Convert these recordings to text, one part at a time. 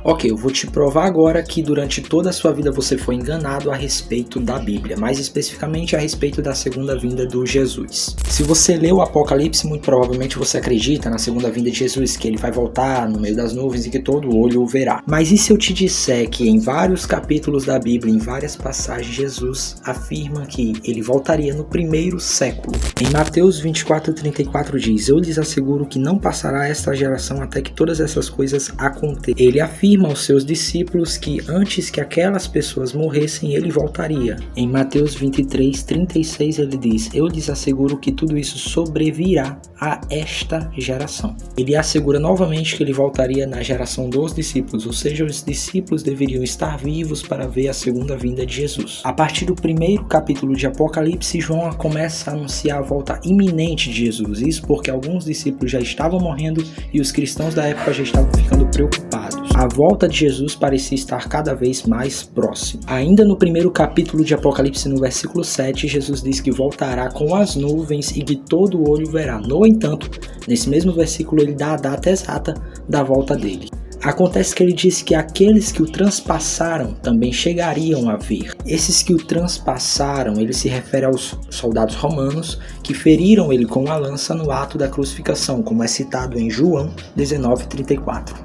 Ok, eu vou te provar agora que durante toda a sua vida você foi enganado a respeito da Bíblia, mais especificamente a respeito da segunda vinda do Jesus. Se você leu o Apocalipse, muito provavelmente você acredita na segunda vinda de Jesus, que ele vai voltar no meio das nuvens e que todo olho o verá. Mas e se eu te disser que em vários capítulos da Bíblia, em várias passagens, Jesus afirma que ele voltaria no primeiro século? Em Mateus 24:34 diz: "Eu lhes asseguro que não passará esta geração até que todas essas coisas aconteçam." Ele afirma aos seus discípulos que antes que aquelas pessoas morressem, ele voltaria. Em Mateus 23:36 ele diz: "Eu lhes asseguro que tudo isso sobrevirá a esta geração." Ele assegura novamente que ele voltaria na geração dos discípulos, ou seja, os discípulos deveriam estar vivos para ver a segunda vinda de Jesus. A partir do primeiro capítulo de Apocalipse, João começa a anunciar a volta iminente de Jesus. Isso porque alguns discípulos já estavam morrendo e os cristãos da época já estavam ficando preocupados. A volta de Jesus parecia estar cada vez mais próximo. Ainda no primeiro capítulo de Apocalipse, no versículo 7, Jesus diz que voltará com as nuvens e que todo olho verá. No entanto, nesse mesmo versículo ele dá a data exata da volta dele. Acontece que ele disse que aqueles que o transpassaram também chegariam a ver. Esses que o transpassaram, ele se refere aos soldados romanos que feriram ele com uma lança no ato da crucificação, como é citado em João 19:34.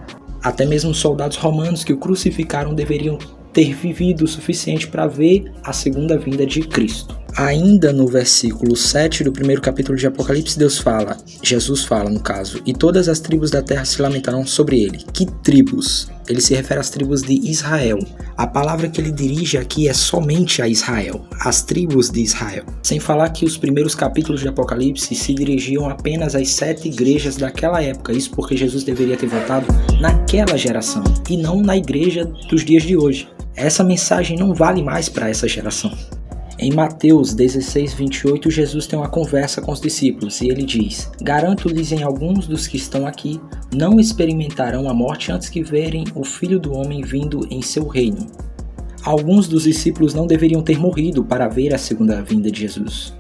Até mesmo os soldados romanos que o crucificaram deveriam ter vivido o suficiente para ver a segunda vinda de Cristo. Ainda no versículo 7 do primeiro capítulo de Apocalipse, Jesus fala no caso, "E todas as tribos da terra se lamentarão sobre ele." Que tribos? Ele se refere às tribos de Israel. A palavra que ele dirige aqui é somente a Israel, as tribos de Israel. Sem falar que os primeiros capítulos de Apocalipse se dirigiam apenas às 7 igrejas daquela época. Isso porque Jesus deveria ter voltado naquela geração e não na igreja dos dias de hoje. Essa mensagem não vale mais para essa geração. Em Mateus 16:28, Jesus tem uma conversa com os discípulos e ele diz: "Garanto-lhes em alguns dos que estão aqui, não experimentarão a morte antes que verem o Filho do Homem vindo em seu reino." Alguns dos discípulos não deveriam ter morrido para ver a segunda vinda de Jesus.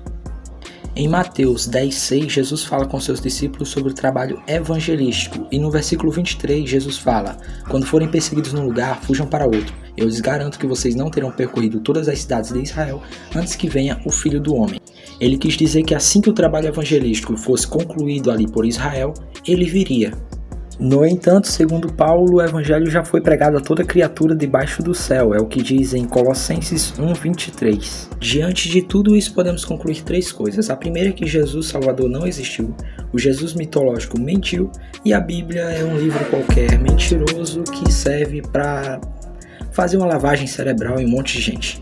Em Mateus 10:6, Jesus fala com seus discípulos sobre o trabalho evangelístico e no versículo 23, Jesus fala: "Quando forem perseguidos num lugar, fujam para outro. Eu lhes garanto que vocês não terão percorrido todas as cidades de Israel antes que venha o Filho do Homem." Ele quis dizer que assim que o trabalho evangelístico fosse concluído ali por Israel, ele viria. No entanto, segundo Paulo, o evangelho já foi pregado a toda criatura debaixo do céu, é o que diz em Colossenses 1:23. Diante de tudo isso, podemos concluir 3 coisas. A primeira é que Jesus Salvador não existiu, o Jesus mitológico mentiu e a Bíblia é um livro qualquer mentiroso que serve para fazer uma lavagem cerebral em um monte de gente.